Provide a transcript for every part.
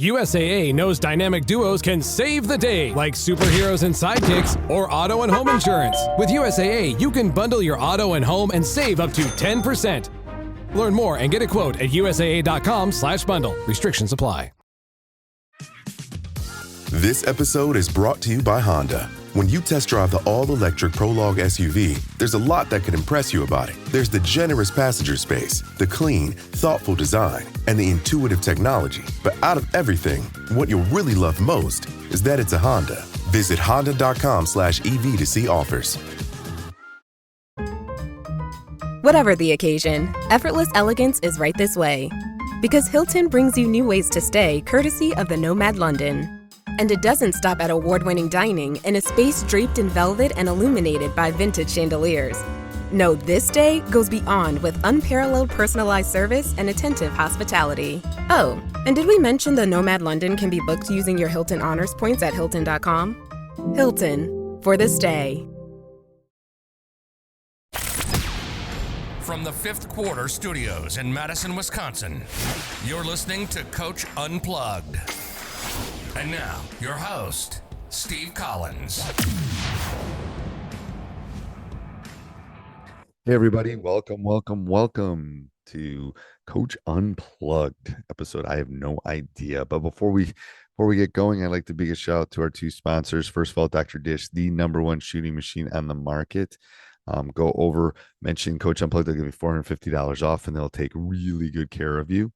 USAA knows dynamic duos can save the day, like superheroes and sidekicks or auto and home insurance. With USAA, you can bundle your auto and home and save up to 10%. Learn more and get a quote at usaa.com/bundle. Restrictions apply. This episode is brought to you by Honda. When you test drive the all-electric Prologue SUV, there's a lot that could impress you about it. There's the generous passenger space, the clean, thoughtful design, and the intuitive technology. But out of everything, what you'll really love most is that it's a Honda. Visit honda.com/EV to see offers. Whatever the occasion, effortless elegance is right this way. Because Hilton brings you new ways to stay courtesy of the Nomad London. And it doesn't stop at award-winning dining in a space draped in velvet and illuminated by vintage chandeliers. No, this day goes beyond with unparalleled personalized service and attentive hospitality. Oh, and did we mention the Nomad London can be booked using your Hilton Honors points at Hilton.com? Hilton, for the stay. From the Fifth Quarter Studios in Madison, Wisconsin, you're listening to Coach Unplugged. And now, your host, Steve Collins. Hey, everybody. Welcome to Coach Unplugged episode. I have no idea. But before we get going, I'd like to big a shout out to our two sponsors. First of all, Dr. Dish, the #1 shooting machine on the market. Go over, mention Coach Unplugged. They'll give you $450 off, and they'll take really good care of you.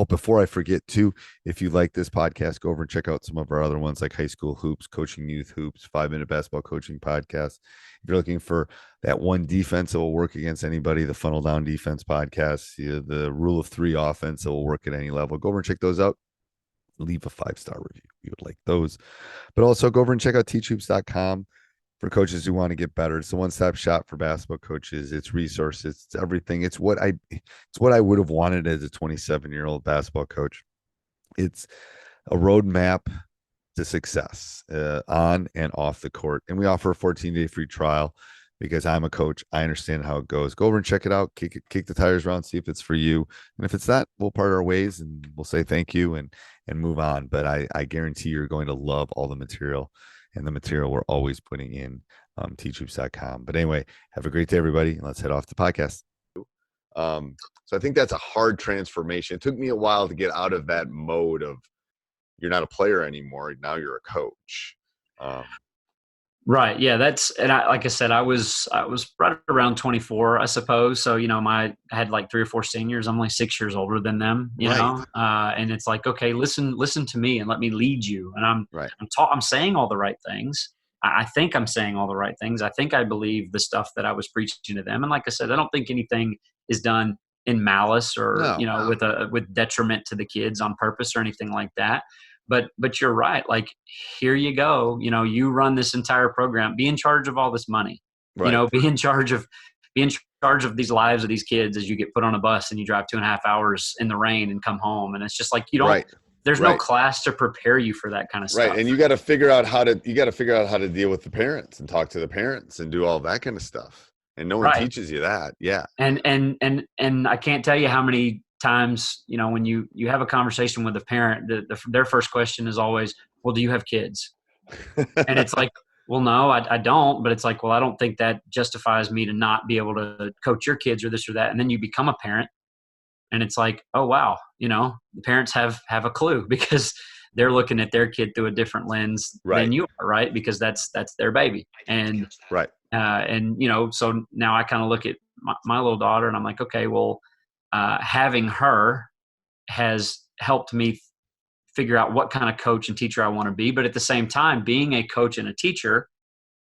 Before I forget too, if you like this podcast, go over and check out some of our other ones like High School Hoops, Coaching Youth Hoops, 5-Minute Basketball Coaching Podcast. If you're looking for that one defense that will work against anybody, the Funnel Down Defense Podcast, the Rule of 3 offense that will work at any level, go over and check those out. Leave a 5-star review. We would like those. But also go over and check out teachhoops.com. For coaches who want to get better. It's a one-stop shop for basketball coaches. It's resources, it's everything. It's what I would have wanted as a 27-year-old basketball coach. It's a roadmap to success on and off the court. And we offer a 14-day free trial because I'm a coach. I understand how it goes. Go over and check it out. Kick the tires around, see if it's for you. And if it's not, we'll part our ways and we'll say thank you and move on. But I guarantee you're going to love all the material. And the material we're always putting in teachhoops.com. But anyway, have a great day, everybody. Let's head off the podcast. So I think that's a hard transformation. It took me a while to get out of that mode of you're not a player anymore. Now you're a coach. Right. Yeah. Like I said, I was right around 24, I suppose. So, I had like 3 or 4 seniors. I'm only 6 years older than them, you know? And it's like, okay, listen to me and let me lead you. And I'm saying all the right things. I think I'm saying all the right things. I think I believe the stuff that I was preaching to them. And like I said, I don't think anything is done in malice or, with detriment to the kids on purpose or anything like that. But you're right. Like, here you go. You run this entire program. Be in charge of all this money. Right. Be in charge of these lives of these kids as you get put on a bus and you drive 2.5 hours in the rain and come home. And it's just like there's no class to prepare you for that kind of stuff. Right. And you got to figure out how to deal with the parents and talk to the parents and do all that kind of stuff. And no one teaches you that. Yeah. And I can't tell you how many times, when you have a conversation with a parent, their first question is always, well, do you have kids? And it's like, well, no, I don't. But it's like, well, I don't think that justifies me to not be able to coach your kids or this or that. And then you become a parent and it's like, oh, wow. The parents have a clue because they're looking at their kid through a different lens than you are, right? Because that's their baby. And, so now I kind of look at my little daughter and I'm like, okay, well, having her has helped me figure out what kind of coach and teacher I want to be. But at the same time, being a coach and a teacher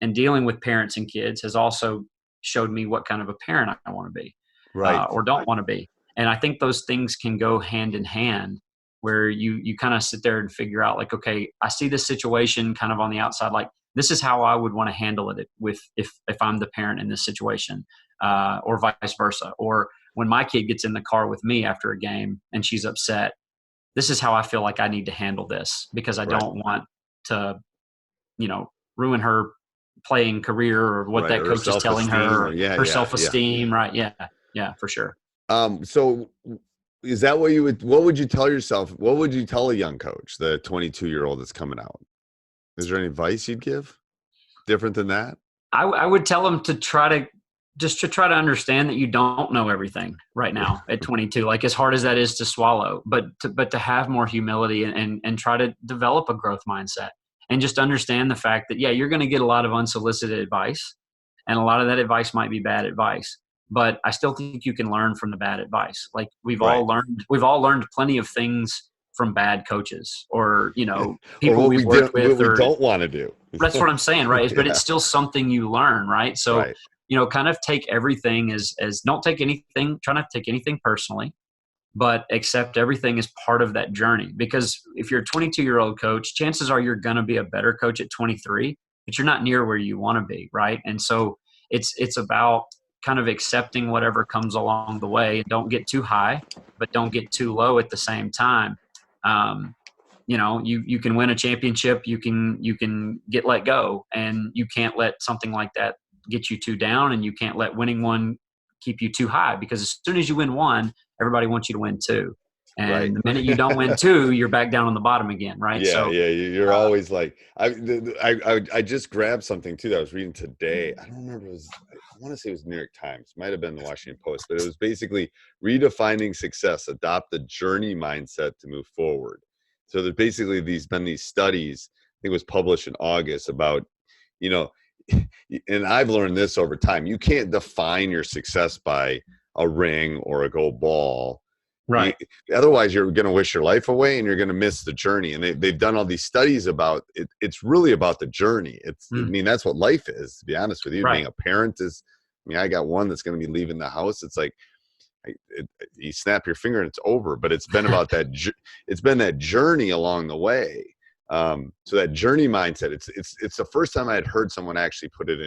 and dealing with parents and kids has also showed me what kind of a parent I want to be or don't want to be. And I think those things can go hand in hand where you kind of sit there and figure out like, okay, I see this situation kind of on the outside, like this is how I would want to handle it if I'm the parent in this situation or vice versa. Or when my kid gets in the car with me after a game and she's upset, this is how I feel like I need to handle this because I don't want to, ruin her playing career or what that coach is telling her, her self-esteem. Right. Yeah. Yeah, for sure. So Is that what what would you tell yourself? What would you tell a young coach, the 22-year-old that's coming out? Is there any advice you'd give different than that? I would tell them to try to understand that you don't know everything right now at 22, like as hard as that is to swallow, but to have more humility and try to develop a growth mindset and just understand the fact that, yeah, you're going to get a lot of unsolicited advice, and a lot of that advice might be bad advice, but I still think you can learn from the bad advice. Like we've all learned plenty of things from bad coaches or, people we've worked with, or we don't want to do. That's what I'm saying. Right. But it's still something you learn. Right. So, kind of take everything as don't take anything, try not to take anything personally, but accept everything as part of that journey. Because if you're a 22-year-old coach, chances are you're going to be a better coach at 23, but you're not near where you want to be. Right. And so it's about kind of accepting whatever comes along the way. Don't get too high, but don't get too low at the same time. You can win a championship, you can get let go, and you can't let something like that get you too down, and you can't let winning one keep you too high, because as soon as you win one, everybody wants you to win two. And the minute you don't win two, you're back down on the bottom again. Right. You're always like, I just grabbed something too that I was reading today. I don't remember. I want to say it was New York Times, might have been the Washington Post, but it was basically redefining success, adopt the journey mindset to move forward. So there's basically been these studies, I think it was published in August, about, and I've learned this over time, you can't define your success by a ring or a gold ball. Right. Otherwise, you're going to wish your life away and you're going to miss the journey. And they've done all these studies about it. It's really about the journey. I mean, that's what life is, to be honest with you. Being a parent is, I got one that's going to be leaving the house. It's like, you snap your finger and it's over, but it's been about that. It's been that journey along the way. So that journey mindset, it's the first time I had heard someone actually put it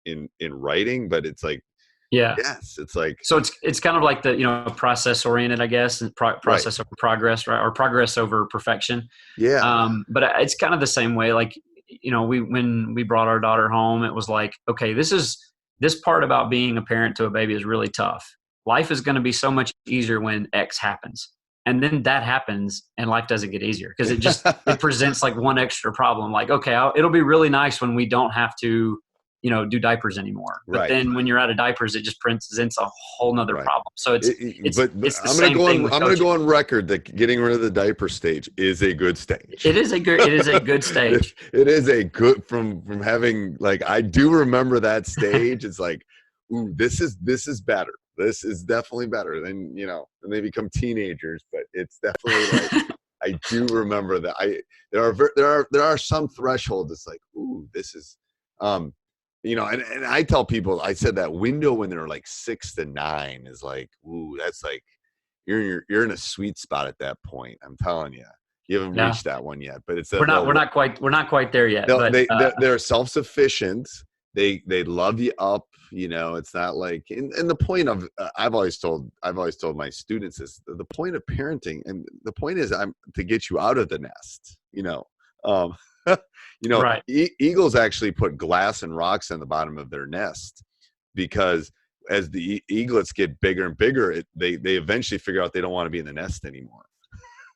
in writing, but it's like, yes, it's like, so it's kind of like the, process oriented, I guess, and process over progress, right? Or progress over perfection. Yeah. But it's kind of the same way. Like, when we brought our daughter home, it was like, okay, this part about being a parent to a baby is really tough. Life is going to be so much easier when X happens. And then that happens and life doesn't get easier because it presents like one extra problem. Like, okay, it'll be really nice when we don't have to, do diapers anymore. But then when you're out of diapers, it just presents a whole nother problem. So it's the same thing. I'm going to go on record that getting rid of the diaper stage is a good stage. It is a good stage. It is a good from having, like, I do remember that stage. It's like, ooh, this is better. This is definitely better than, when they become teenagers, but it's definitely like, I do remember that there are some thresholds. It's like, ooh, this is, and I tell people, I said that window when they're like 6 to 9 is like, ooh, that's like, you're in a sweet spot at that point. I'm telling you, you haven't reached that one yet, but it's, we're not quite there yet. No, but they're self-sufficient. They love you up, it's not like, and the point of, I've always told my students is the point of parenting. And the point is to get you out of the nest, Right. Eagles actually put glass and rocks on the bottom of their nest because as the eaglets get bigger and bigger, they eventually figure out they don't want to be in the nest anymore.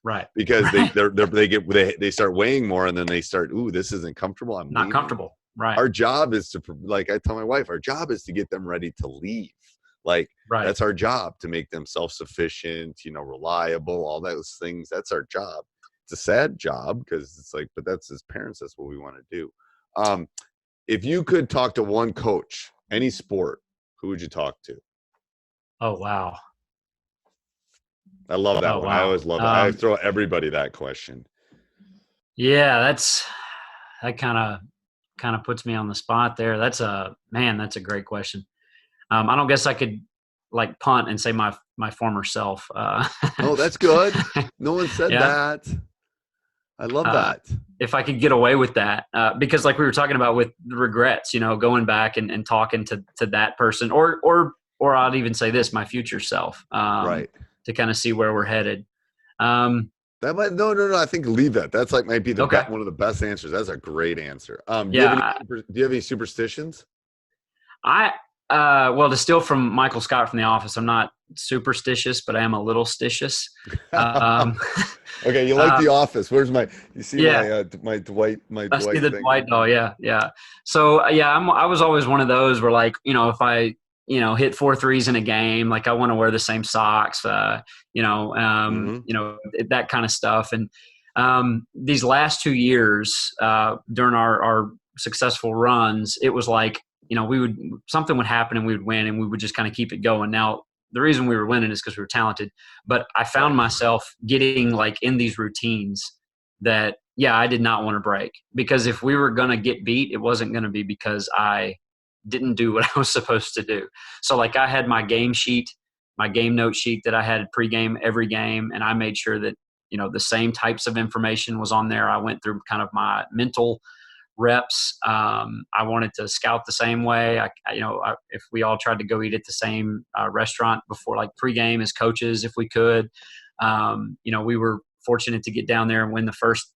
Right. Because they start weighing more and then they start, ooh, this isn't comfortable. I'm not leaving. Comfortable. Right. Our job is to, like I tell my wife, our job is to get them ready to leave. Like, that's our job, to make them self-sufficient, reliable, all those things. That's our job. It's a sad job because it's like, but that's, as parents, that's what we want to do. If you could talk to one coach, any sport, who would you talk to? Oh, wow. I love that one. Wow. I always love it. I throw everybody that question. Yeah, that kind of puts me on the spot there. That's a great question. I don't guess I could like punt and say my former self. Oh, that's good. No one said that. I love that. If I could get away with that, because like we were talking about with the regrets, going back and talking to that person, or I'd even say this, my future self, right, to kind of see where we're headed. That might no. I think leave that. That's like might be the one of the best answers. That's a great answer. Do you have any superstitions? Well, to steal from Michael Scott from The Office, I'm not superstitious, but I am a little stitious. Um, Okay, you like The Office. Where's you see yeah. my Dwight I see the thing. Dwight doll. Yeah. Yeah. So yeah, I was always one of those where, like, if I, hit 4 threes in a game, like I want to wear the same socks, that kind of stuff. And these last 2 years during our successful runs, it was like, something would happen and we would win and we would just kind of keep it going. Now, the reason we were winning is because we were talented, but I found myself getting like in these routines that, I did not want to break, because if we were going to get beat, it wasn't going to be because I didn't do what I was supposed to do. So like I had my game sheet, my game note sheet that I had pregame every game, and I made sure that, the same types of information was on there. I went through kind of my mental reps. I wanted to scout the same way. If we all tried to go eat at the same restaurant before, like pregame as coaches, if we could, we were fortunate to get down there and win the first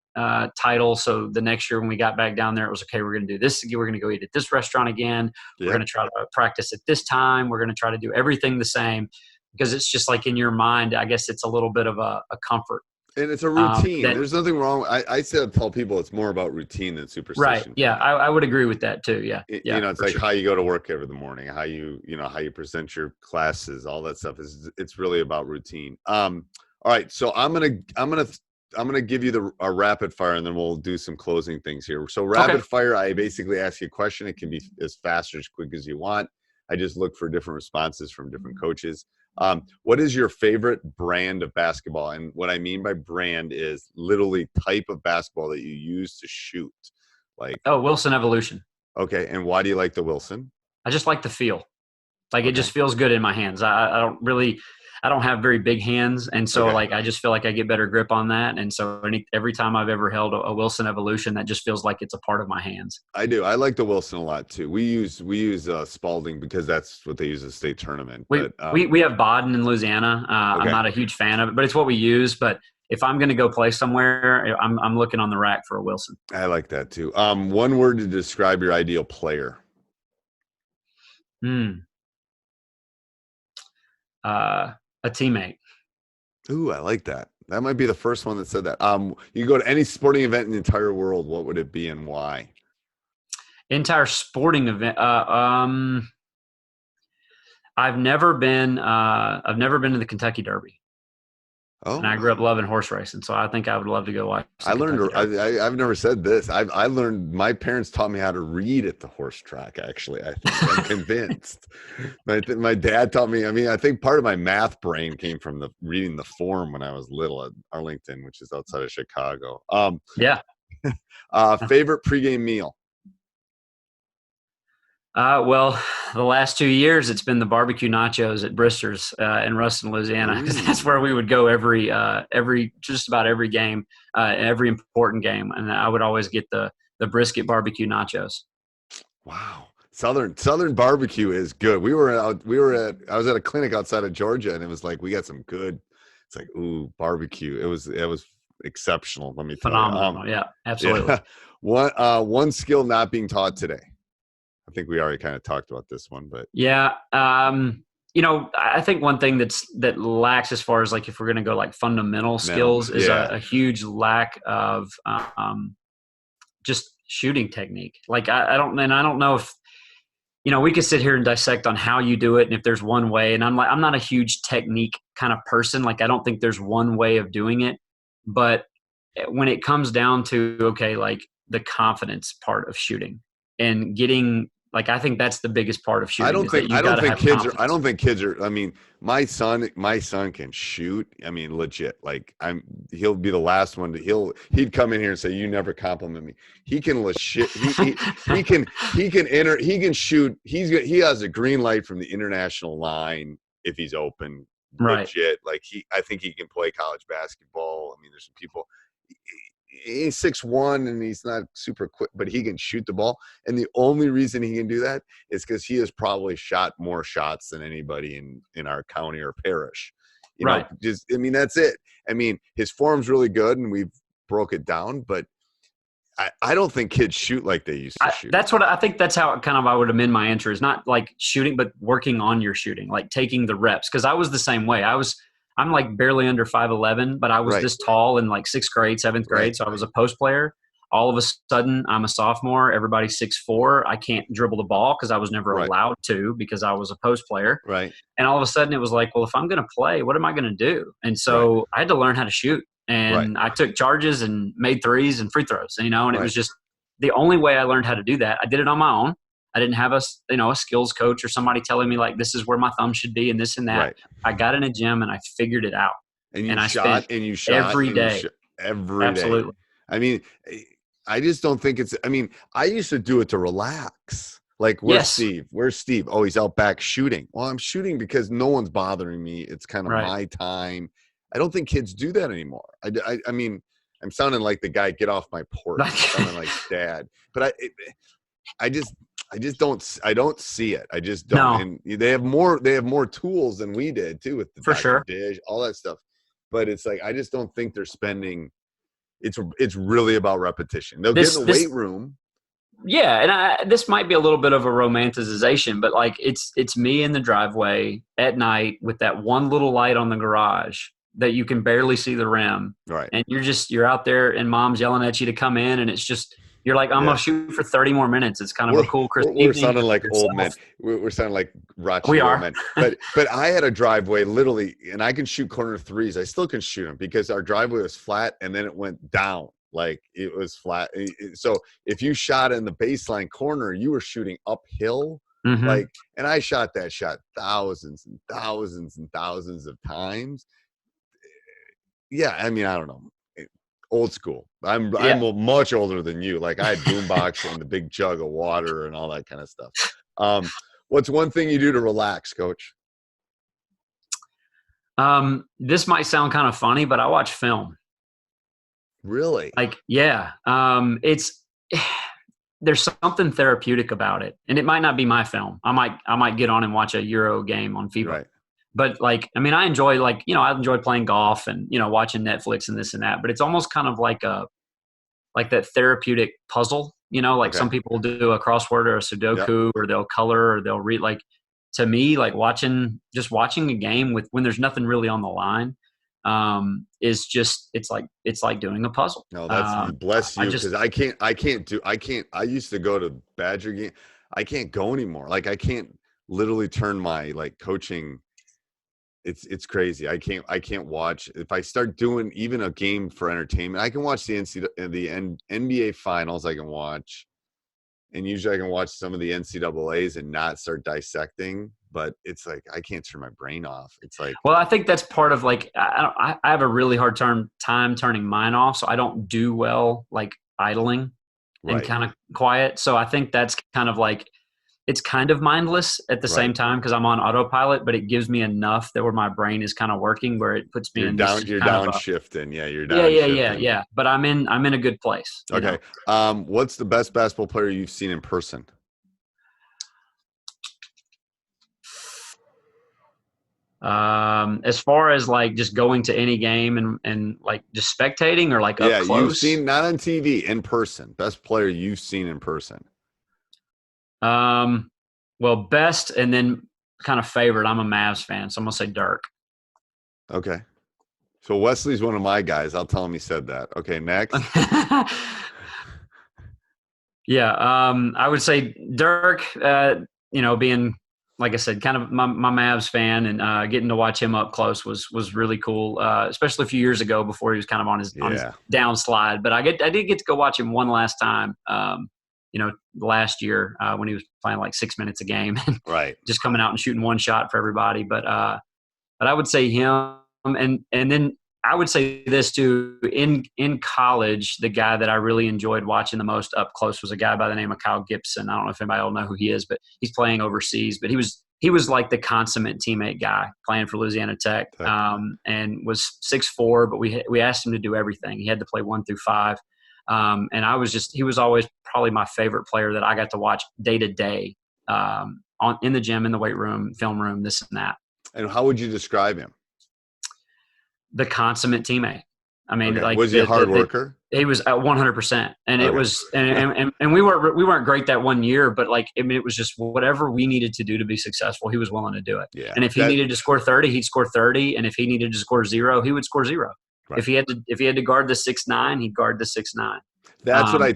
title. So the next year when we got back down there, it was okay. We're going to do this. We're going to go eat at this restaurant again. Yep. We're going to try to practice at this time. We're going to try to do everything the same, because it's just like in your mind, I guess it's a little bit of a comfort. And it's a routine. There's nothing wrong. I tell people it's more about routine than superstition. Right. Yeah. I would agree with that too. Yeah. It's like how you go to work every morning, how you present your classes, all that stuff it's really about routine. All right. So I'm going to give you a rapid fire, and then we'll do some closing things here. So rapid fire, I basically ask you a question. It can be as fast or as quick as you want. I just look for different responses from different coaches. What is your favorite brand of basketball? And what I mean by brand is literally type of basketball that you use to shoot. Like Wilson Evolution. Okay. And why do you like the Wilson? I just like the feel. Like it just feels good in my hands. I don't have very big hands. And so like, I just feel like I get better grip on that. And so every time I've ever held a Wilson Evolution, that just feels like it's a part of my hands. I do. I like the Wilson a lot too. We use Spalding because that's what they use at the state tournament. We have Baden in Louisiana. I'm not a huge fan of it, but it's what we use. But if I'm going to go play somewhere, I'm looking on the rack for a Wilson. I like that too. One word to describe your ideal player. A teammate. Ooh, I like that. That might be the first one that said that. You go to any sporting event in the entire world, what would it be and why? Entire sporting event. I've never been to the Kentucky Derby. Oh, and I grew up loving horse racing, so I think I would love to go watch. I've never said this. I learned, my parents taught me how to read at the horse track. Actually, I think I'm convinced. My dad taught me. I mean, I think part of my math brain came from reading the form when I was little at Arlington, which is outside of Chicago. Favorite pregame meal. Well, the last 2 years, it's been the barbecue nachos at Brister's in Ruston, Louisiana, because that's where we would go just about every game, every important game, and I would always get the brisket barbecue nachos. Wow, Southern barbecue is good. I was at a clinic outside of Georgia, and it was like we got some good. It's like barbecue. It was exceptional. Let me tell you. Phenomenal. Yeah, absolutely. Yeah. One skill not being taught today. I think we already kind of talked about this one, but I think one thing that lacks as far as like if we're going to go like fundamental skills is a huge lack of just shooting technique. Like I don't know if we could sit here and dissect on how you do it and if there's one way. And I'm not a huge technique kind of person. Like I don't think there's one way of doing it, but when it comes down to like the confidence part of shooting and getting. Like, I think that's the biggest part of shooting. I don't think kids are, I mean, my son can shoot. I mean, legit, like he'll be the last one he'd come in here and say, you never compliment me. He can legit, he can shoot. He has a green light from the international line if he's open. Right. Legit. Like I think he can play college basketball. I mean, there's some people, he's 6'1" and he's not super quick, but he can shoot the ball. And the only reason he can do that is because he has probably shot more shots than anybody in our county or parish. Right. That's it. I mean, his form's really good and we've broke it down, but I don't think kids shoot like they used to shoot. That's what I think. That's how kind of I would amend my answer, is not like shooting, but working on your shooting, like taking the reps. Because I was the same way. I'm like barely under 5'11", but I was this tall in like 6th grade, 7th grade. So I was a post player. All of a sudden, I'm a sophomore. Everybody's 6'4". I can't dribble the ball because I was never allowed to, because I was a post player. Right. And all of a sudden, it was like, well, if I'm going to play, what am I going to do? And so I had to learn how to shoot. And I took charges and made threes and free throws. And, and it was just the only way I learned how to do that. I did it on my own. I didn't have a skills coach or somebody telling me like, this is where my thumb should be and this and that. Right. I got in a gym and I figured it out. And I shot every day. Every Absolutely. day. I mean, I just don't think I used to do it to relax. Like, where's Steve? Where's Steve? Oh, he's out back shooting. Well, I'm shooting because no one's bothering me. It's kind of my time. I don't think kids do that anymore. I mean, I'm sounding like the guy, get off my porch. I'm sounding like dad. But I don't see it. I just don't. No. And they have more tools than we did too, with the dish, all that stuff. But it's like, I just don't think they're spending. It's really about repetition. They'll get in the weight room. Yeah, and this might be a little bit of a romanticization, but like it's me in the driveway at night with that one little light on the garage that you can barely see the rim. Right. And you're out there and mom's yelling at you to come in, and it's just, you're like, I'm going to shoot for 30 more minutes. It's kind of a cool Christmas evening. We're sounding like old men. We're sounding like raunchy old men. But I had a driveway literally, and I can shoot corner threes. I still can shoot them because our driveway was flat and then it went down. Like it was flat. So if you shot in the baseline corner, you were shooting uphill. Mm-hmm. Like, and I shot that shot thousands and thousands and thousands of times. Yeah, I mean, I don't know. Old school. I'm much older than you. Like, I had boombox and the big jug of water and all that kind of stuff. What's one thing you do to relax, Coach? This might sound kind of funny, but I watch film. Really? Like, yeah. There's something therapeutic about it, and it might not be my film. I might get on and watch a Euro game on FIBA. Right. But like, I mean, I enjoy I enjoy playing golf and, watching Netflix and this and that, but it's almost kind of like that therapeutic puzzle, some people will do a crossword or a Sudoku or they'll color or they'll read. Like, to me, like watching a game when there's nothing really on the line, is just, it's like doing a puzzle. No, that's bless you. Cause I used to go to Badger game. I can't go anymore. Like, I can't literally turn my like coaching. It's crazy. I can't watch. If I start doing even a game for entertainment, I can watch the NBA finals. I can watch, and usually I can watch some of the NCAAs and not start dissecting. But it's like, I can't turn my brain off. It's like, well, I think that's part of like, I have a really hard time turning mine off. So I don't do well, like idling and kind of quiet. So I think that's kind of like, it's kind of mindless at the same time because I'm on autopilot, but it gives me enough that where my brain is kind of working, where it puts me you're downshifting. Yeah. You're downshifting. Yeah. But I'm in a good place. Okay. What's the best basketball player you've seen in person? As far as like just going to any game and like just spectating or like up close? You've seen, not on TV, in person. Best player you've seen in person. Well, best and then kind of favorite. I'm a Mavs fan, so I'm gonna say Dirk. Okay. So Wesley's one of my guys. I'll tell him he said that. Okay, next. Yeah, I would say Dirk. Being, like I said, kind of my Mavs fan, and getting to watch him up close was really cool. Especially a few years ago before he was kind of on his downslide. But I did get to go watch him one last time. Last year when he was playing like 6 minutes a game, and just coming out and shooting one shot for everybody. But I would say him, and then I would say this too. In college, the guy that I really enjoyed watching the most up close was a guy by the name of Kyle Gibson. I don't know if anybody will know who he is, but he's playing overseas. But he was like the consummate teammate guy playing for Louisiana Tech, and was 6'4", but we asked him to do everything. He had to play 1 through 5. And he was always probably my favorite player that I got to watch day to day, in the gym, in the weight room, film room, this and that. And how would you describe him? The consummate teammate. I mean, Okay. like, was he a hard worker? He was at 100%, and it Okay. was, and we weren't great that one year, but like, I mean, it was just whatever we needed to do to be successful, he was willing to do it. Yeah. And if he needed to score 30, he'd score 30, and if he needed to score 0, he would score 0. Right. If he had to guard the 6'9", he'd guard the 6'9". That's what I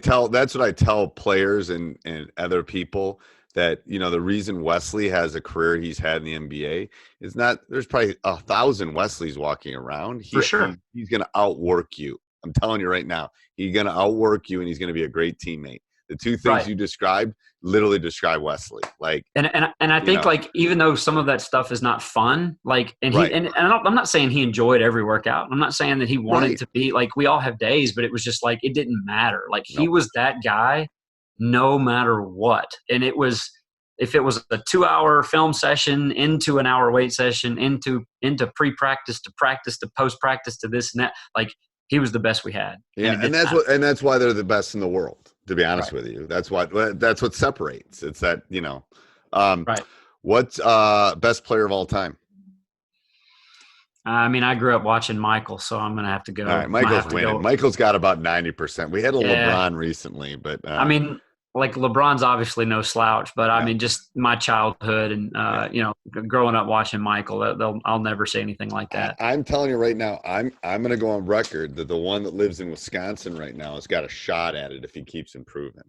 tell players and other people, that, you know, the reason Wesley has a career he's had in the NBA is not, there's probably 1,000 Wesleys walking around. For sure. He's going to outwork you. I'm telling you right now, he's going to outwork you, and he's going to be a great teammate. The two things you described literally describe Wesley. Like, and I think, like, even though some of that stuff is not fun, like, and I'm not saying he enjoyed every workout. I'm not saying that he wanted to be, like, we all have days, but it was just like, it didn't matter. Like, he was that guy no matter what. And it was, if it was a 2-hour film session into an hour weight session, into pre-practice to practice to post-practice to this and that, like, he was the best we had. Yeah. And that's why they're the best in the world, to be honest with you. That's what separates. It's that, you know, what's best player of all time? I mean, I grew up watching Michael, so I'm going to have to go. All right, Michael's winning. Michael's got about 90%. We had a LeBron recently, but I mean, like, LeBron's obviously no slouch, but I mean, just my childhood and, you know, growing up watching Michael, I'll never say anything like that. I'm telling you right now, I'm going to go on record that the one that lives in Wisconsin right now has got a shot at it if he keeps improving.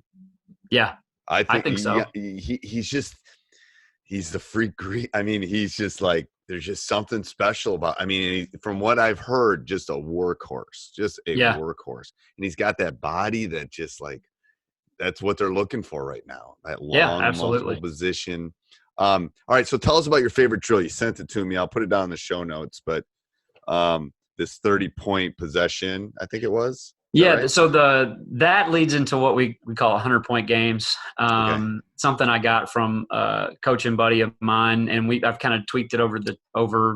Yeah, I think so. He's the freak. I mean, he's just like, there's just something special about, I mean, from what I've heard, just a workhorse, workhorse. And he's got that body that just, like, that's what they're looking for right now. That long, multiple position. All right. So tell us about your favorite drill. You sent it to me. I'll put it down in the show notes, but this 30-point possession, I think it was. Yeah. Right? So that leads into what we call 100-point games. Something I got from a coach and buddy of mine, and I've kind of tweaked it over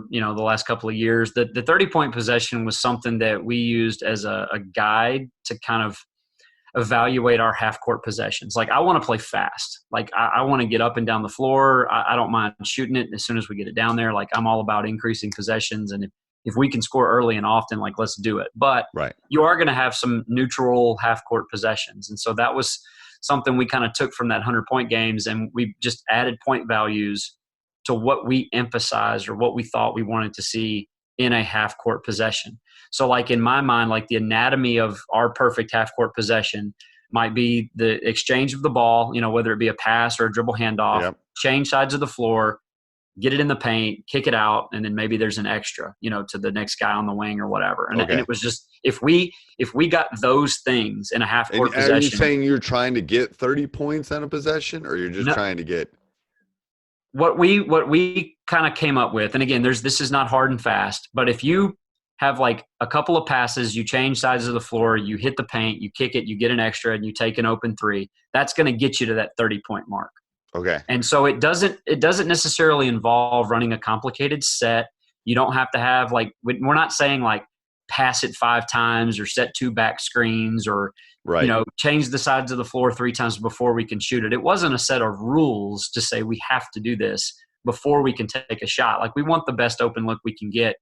you know, the last couple of years. The 30-point possession was something that we used as a guide to kind of evaluate our half-court possessions. Like, I want to play fast. Like, I want to get up and down the floor. I don't mind shooting it as soon as we get it down there. Like, I'm all about increasing possessions, and if we can score early and often, like, let's do it. But you are going to have some neutral half-court possessions, and so that was something we kind of took from that 100-point games, and we just added point values to what we emphasized or what we thought we wanted to see in a half-court possession. So, like, in my mind, like, the anatomy of our perfect half-court possession might be the exchange of the ball, you know, whether it be a pass or a dribble handoff, change sides of the floor, get it in the paint, kick it out, and then maybe there's an extra, you know, to the next guy on the wing or whatever. And it was just, if we got those things in a half-court possession. Are you saying you're trying to get 30 points on a possession, or you're just trying to get – What we kind of came up with, and again, this is not hard and fast, but if you have, like, a couple of passes, you change sides of the floor, you hit the paint, you kick it, you get an extra, and you take an open three, that's going to get you to that 30-point mark. Okay. And so it doesn't necessarily involve running a complicated set. You don't have to have, like, we're not saying, like, pass it 5 times or set 2 back screens or, you know, change the sides of the floor 3 times before we can shoot it. It wasn't a set of rules to say we have to do this before we can take a shot. Like, we want the best open look we can get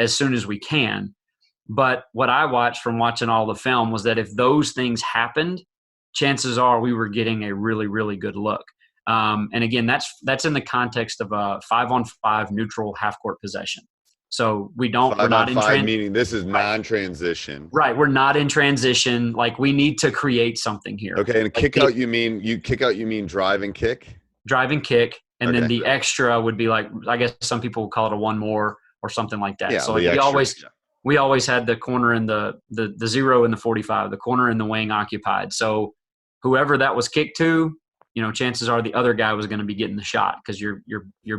as soon as we can. But what I watched from watching all the film was that if those things happened, chances are we were getting a really, really good look. And again, that's in the context of a 5-on-5 neutral half-court possession. So we're not in transition. Meaning this is non-transition. Right. We're not in transition. Like, we need to create something here. Okay. And kick out, you mean drive and kick? Drive and kick. And then the extra would be, like, I guess some people would call it a 1 more or something like that. Yeah, so we always had the corner and the 0 and the 45, the corner and the wing occupied. So whoever that was kicked to, you know, chances are the other guy was going to be getting the shot because you're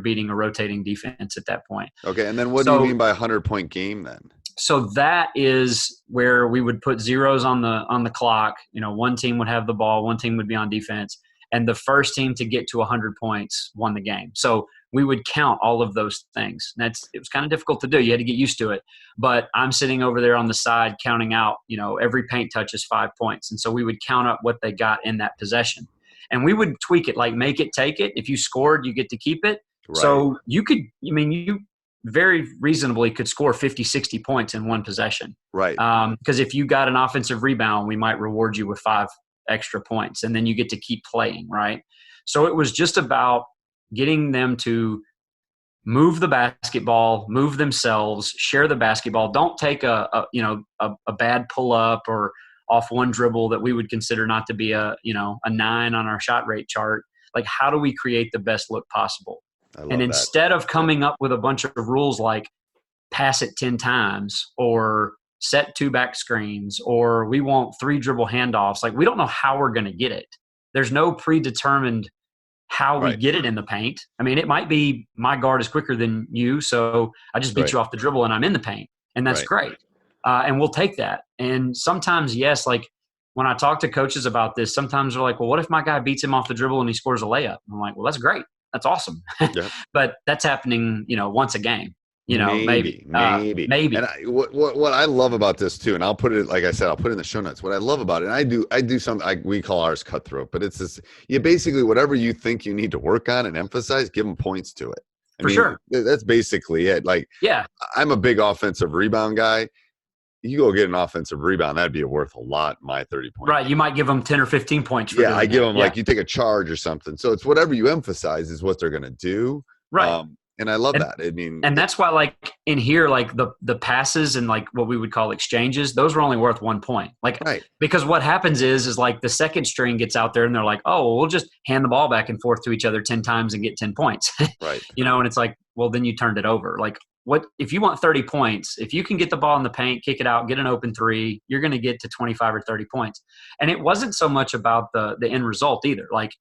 beating a rotating defense at that point. Okay, and then what do you mean by 100-point game then? So that is where we would put zeros on the clock. You know, one team would have the ball, one team would be on defense, and the first team to get to 100 points won the game. So we would count all of those things. And it was kind of difficult to do. You had to get used to it. But I'm sitting over there on the side counting out, you know, every paint touch is 5 points. And so we would count up what they got in that possession. And we would tweak it, like make it, take it. If you scored, you get to keep it. Right. So you could, I mean, very reasonably could score 50, 60 points in one possession. Right. Because if you got an offensive rebound, we might reward you with 5 extra points, and then you get to keep playing, right? So it was just about getting them to move the basketball, move themselves, share the basketball. Don't take a bad pull up or off one dribble that we would consider not to be a 9 on our shot rate chart. Like, how do we create the best look possible? And instead of coming up with a bunch of rules like pass it 10 times or set 2 back screens or we want 3 dribble handoffs, like we don't know how we're going to get it. There's no predetermined how we get it in the paint. I mean, it might be my guard is quicker than you, so I just beat you off the dribble and I'm in the paint, and that's great. And we'll take that. And sometimes, yes, like when I talk to coaches about this, sometimes they're like, well, what if my guy beats him off the dribble and he scores a layup? I'm like, well, that's great. That's awesome. But that's happening, once a game. Maybe. And what I love about this too, and I'll put it, like I said, I'll put it in the show notes. What I love about it, and I do something we call ours cutthroat, but it's this, you basically, whatever you think you need to work on and emphasize, give them points to it. Sure. That's basically it. Like, I'm a big offensive rebound guy. You go get an offensive rebound, that'd be worth a lot, my 30 points. Right. You might give them 10 or 15 points. For I give them like you take a charge or something. So it's whatever you emphasize is what they're going to do. Right. And I love that. I mean, and that's why, like in here, like the passes and like what we would call exchanges, those were only worth 1 point. Like, because what happens is like the second string gets out there and they're like, oh, we'll just hand the ball back and forth to each other 10 times and get 10 points. Right. And it's like, well, then you turned it over. Like, what if you want 30 points? If you can get the ball in the paint, kick it out, get an open 3, you're going to get to 25 or 30 points. And it wasn't so much about the end result either. Like,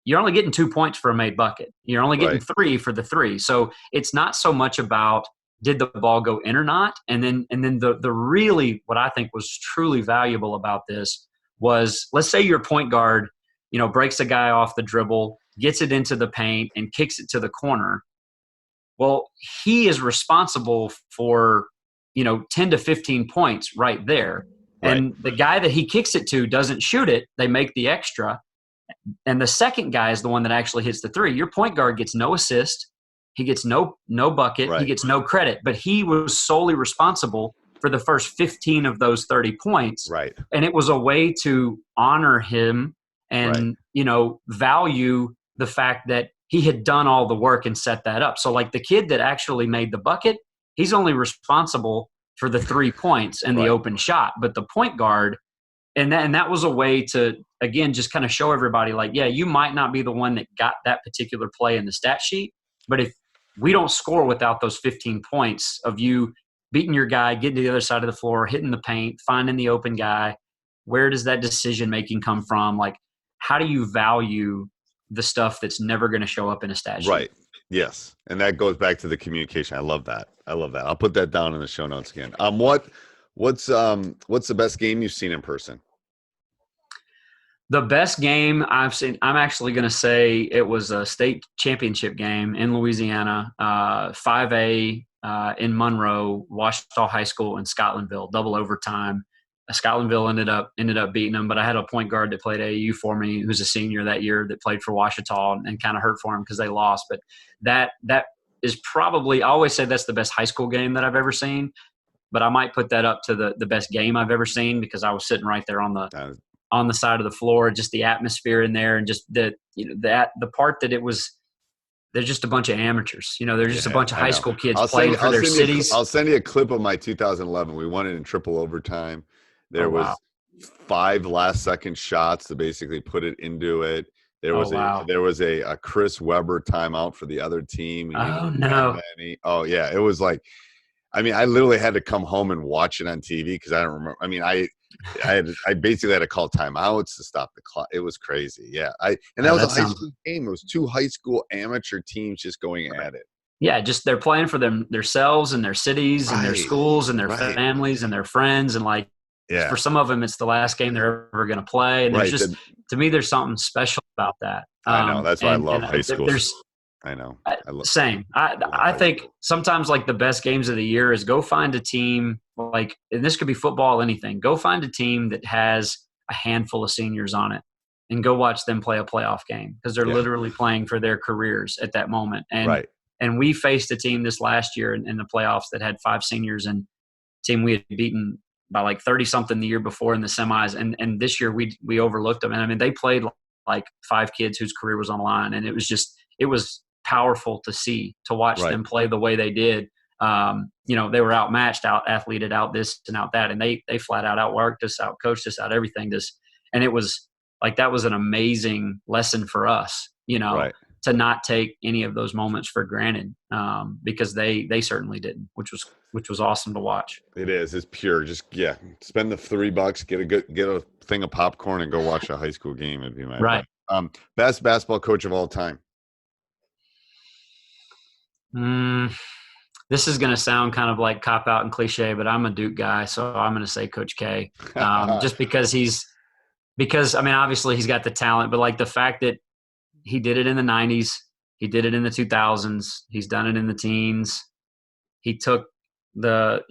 you're only getting 2 points for a made bucket. You're only getting 3 for the 3. So it's not so much about did the ball go in or not. And then the really, what I think was truly valuable about this was, let's say your point guard, breaks a guy off the dribble, gets it into the paint and kicks it to the corner. Well, he is responsible for, 10 to 15 points right there. Right. And the guy that he kicks it to doesn't shoot it. They make the extra. And the second guy is the one that actually hits the 3. Your point guard gets no assist. He gets no bucket. He gets no credit. But he was solely responsible for the first 15 of those 30 points. Right. And it was a way to honor him and, value the fact that he had done all the work and set that up. So like the kid that actually made the bucket, he's only responsible for the 3 points and the open shot. But the point guard, and that was a way to, again, just kind of show everybody like, you might not be the one that got that particular play in the stat sheet, but if we don't score without those 15 points of you beating your guy, getting to the other side of the floor, hitting the paint, finding the open guy, where does that decision-making come from? Like, how do you value the stuff that's never going to show up in a stat sheet? Right. Yes. And that goes back to the communication. I love that. I'll put that down in the show notes again. What's the best game you've seen in person? The best game I've seen, I'm actually going to say it was a state championship game in Louisiana, 5A in Monroe, Washita High School in Scotlandville, double overtime. Scotlandville ended up beating them, but I had a point guard that played AAU for me who's a senior that year that played for Washita and kind of hurt for him because they lost. But that is probably, I always say that's the best high school game that I've ever seen, but I might put that up to the best game I've ever seen because I was sitting right there on the side of the floor, just the atmosphere in there and just the part that it was, they're just a bunch of amateurs. They're just a bunch of high school kids playing for their cities. I'll send you a clip of my 2011. We won it in triple overtime. There was 5 last-second shots to basically put it into it. There was a Chris Webber timeout for the other team. Oh, no. It was like, I mean, I literally had to come home and watch it on TV because I don't remember. I mean, I basically had to call timeouts to stop the clock. It was crazy. Yeah. That was a high school game. It was 2 high school amateur teams just going at it. Yeah, just they're playing for themselves and their cities and their schools and their families and their friends. And like, for some of them, it's the last game they're ever going to play. And there's just, to me, there's something special about that. I know. That's why I love high school. I know. Same. I think sometimes like the best games of the year is go find a team like, and this could be football, anything. Go find a team that has a handful of seniors on it and go watch them play a playoff game because they're literally playing for their careers at that moment. And And we faced a team this last year in the playoffs that had 5 seniors, and team we had beaten by like 30 something the year before in the semis. And this year we overlooked them. And I mean, they played like 5 kids whose career was on the line. And it was powerful to watch them play the way they did. They were outmatched, out-athleted, out this and out that. And they flat out outworked us, out-coached us, out everything. And it was like, that was an amazing lesson for us, to not take any of those moments for granted, because they certainly didn't, which was awesome to watch. It is. It's pure. Just spend the $3, get a thing of popcorn, and go watch a high school game. It'd be my right. Best basketball coach of all time. This is going to sound kind of like cop out and cliche, but I'm a Duke guy, so I'm going to say Coach K. Just because I mean, obviously he's got the talent, but like the fact that he did it in the 90s, he did it in the 2000s, he's done it in the teens. He took the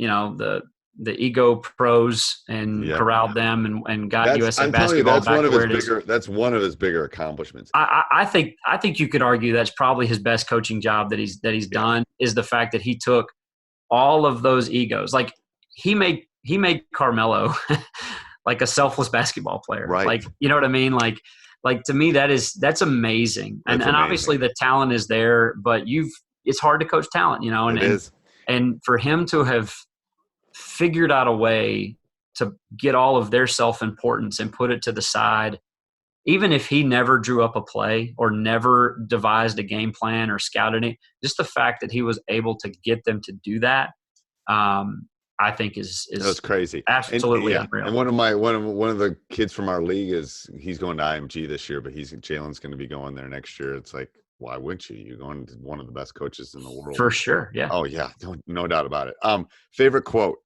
ego pros and corralled them and got USA basketball back to where it is. That's one of his bigger accomplishments. I think you could argue that's probably his best coaching job that he's done, is the fact that he took all of those egos. Like he made Carmelo like a selfless basketball player. Right. Like, you know what I mean? Like to me, that's amazing. And obviously the talent is there, but it's hard to coach talent, and it is. And for him to have figured out a way to get all of their self-importance and put it to the side, even if he never drew up a play or never devised a game plan or scouted it, just the fact that he was able to get them to do that, I think is that's crazy, absolutely unreal. And one of the kids from our league he's going to IMG this year, but Jalen's going to be going there next year. It's like, why wouldn't you? You're going to one of the best coaches in the world. For sure. Yeah. Oh yeah. No doubt about it. Favorite quote?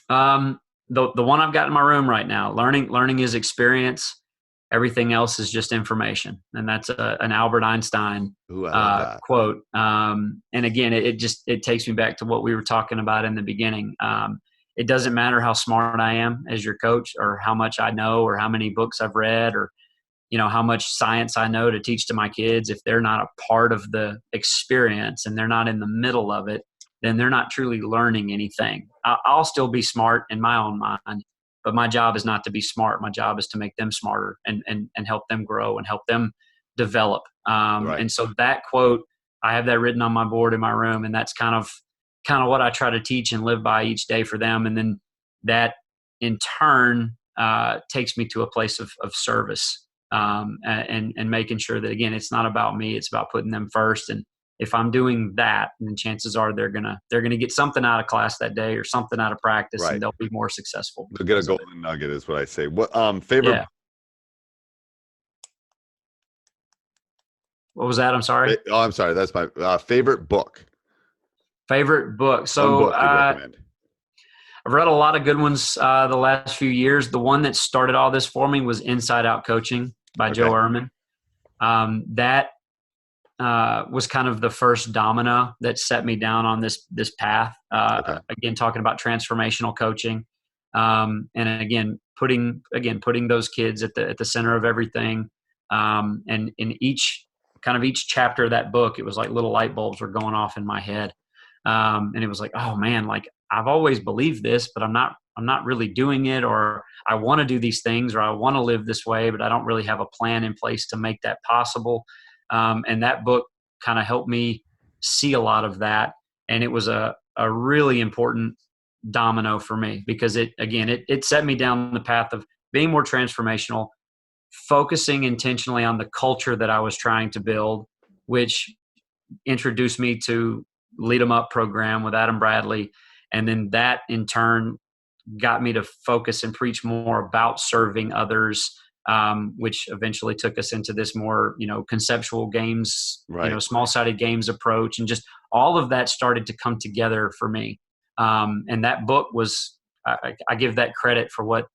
The one I've got in my room right now, learning is experience. Everything else is just information. And that's an Albert Einstein quote. And again, it takes me back to what we were talking about in the beginning. It doesn't matter how smart I am as your coach, or how much I know, or how many books I've read, or how much science I know to teach to my kids. If they're not a part of the experience and they're not in the middle of it, then they're not truly learning anything. I'll still be smart in my own mind, but my job is not to be smart. My job is to make them smarter and help them grow and help them develop. And so that quote, I have that written on my board in my room, and that's kind of what I try to teach and live by each day for them. And then that in turn takes me to a place of service. And making sure that, again, it's not about me, it's about putting them first. And if I'm doing that, then chances are they're gonna get something out of class that day or something out of practice, and they'll be more successful. They'll get a golden nugget, is what I say. What favorite? Yeah. What was that? I'm sorry. Oh, I'm sorry. That's my favorite book. Favorite book. So book recommend. I've read a lot of good ones the last few years. The one that started all this for me was Inside Out Coaching by Joe Ehrman. That was kind of the first domino that set me down on this path. Again, talking about transformational coaching, and again putting those kids at the center of everything. And in each chapter of that book, it was like little light bulbs were going off in my head, and it was like, oh man, like I've always believed this, but I'm not really doing it, or I want to do these things, or I want to live this way, but I don't really have a plan in place to make that possible. And that book kind of helped me see a lot of that. And it was a really important domino for me, because it set me down the path of being more transformational, focusing intentionally on the culture that I was trying to build, which introduced me to Lead 'em Up program with Adam Bradley. And then that in turn got me to focus and preach more about serving others, which eventually took us into this more, conceptual games, small-sided games approach. And just all of that started to come together for me. And that book was, I give that credit for what,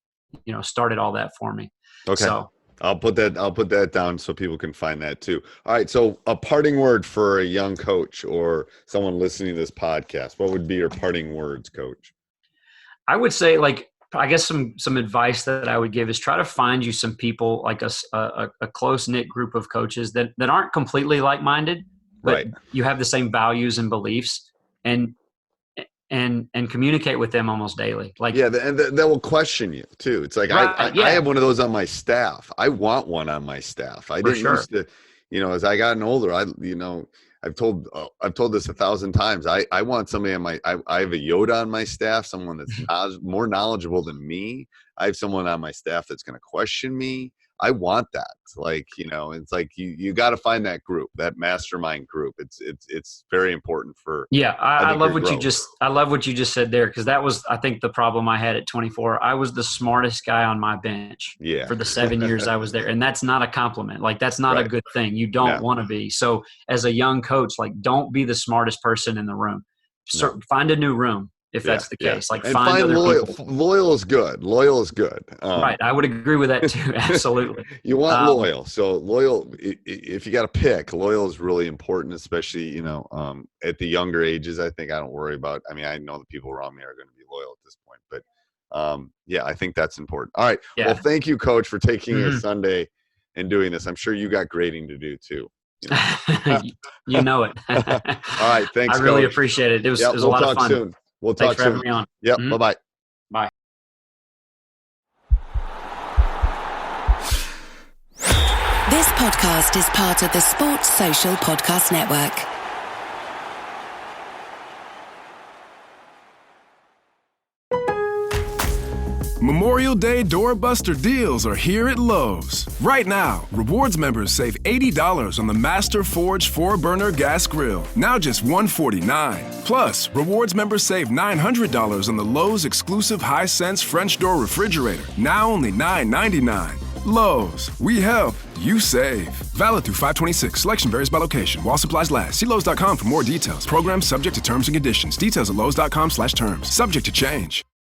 started all that for me. Okay. So I'll put that down so people can find that too. All right. So a parting word for a young coach or someone listening to this podcast, what would be your parting words, Coach? I would say, I guess some advice that I would give is try to find you some people, like a close-knit group of coaches that aren't completely like-minded, but Right. you have the same values and beliefs, and communicate with them almost daily. Like, yeah, and they will question you too. It's like, Right, I have one of those on my staff. I want one on my staff. I didn't used to, as I gotten older, I've told this 1,000 times. I want somebody on I have a Yoda on my staff, someone that's more knowledgeable than me. I have someone on my staff that's going to question me. I want that. Like, it's like you got to find that group, that mastermind group. It's very important for. Yeah. I love what growth. I love what you just said there. Cause that was, I think, the problem I had at 24. I was the smartest guy on my bench for the 7 years I was there. And that's not a compliment. Like, that's not a good thing. You don't want to be. So as a young coach, like, don't be the smartest person in the room. So find a new room. If that's the case, like, and find other loyal. people. Loyal is good. Loyal is good. Right. I would agree with that too. Absolutely. You want loyal. So loyal, if you got to pick, loyal is really important, especially, at the younger ages. I think I don't worry about, I know the people around me are going to be loyal at this point, but I think that's important. All right. Yeah. Well, thank you, Coach, for taking a Sunday and doing this. I'm sure you got grading to do too. You know it. All right. Thanks. I really appreciate it. It was a lot of fun. Soon. We'll talk soon. Thanks for having me on. Yep. Bye-bye. Bye. This podcast is part of the Sports Social Podcast Network. Memorial Day doorbuster deals are here at Lowe's. Right now, Rewards members save $80 on the Master Forge 4-burner gas grill, now just $149. Plus, Rewards members save $900 on the Lowe's exclusive Hisense French door refrigerator, now only $999. Lowe's, we help, you save. Valid through 5/26. Selection varies by location. While supplies last. See Lowe's.com for more details. Program subject to terms and conditions. Details at Lowe's.com/terms. Subject to change.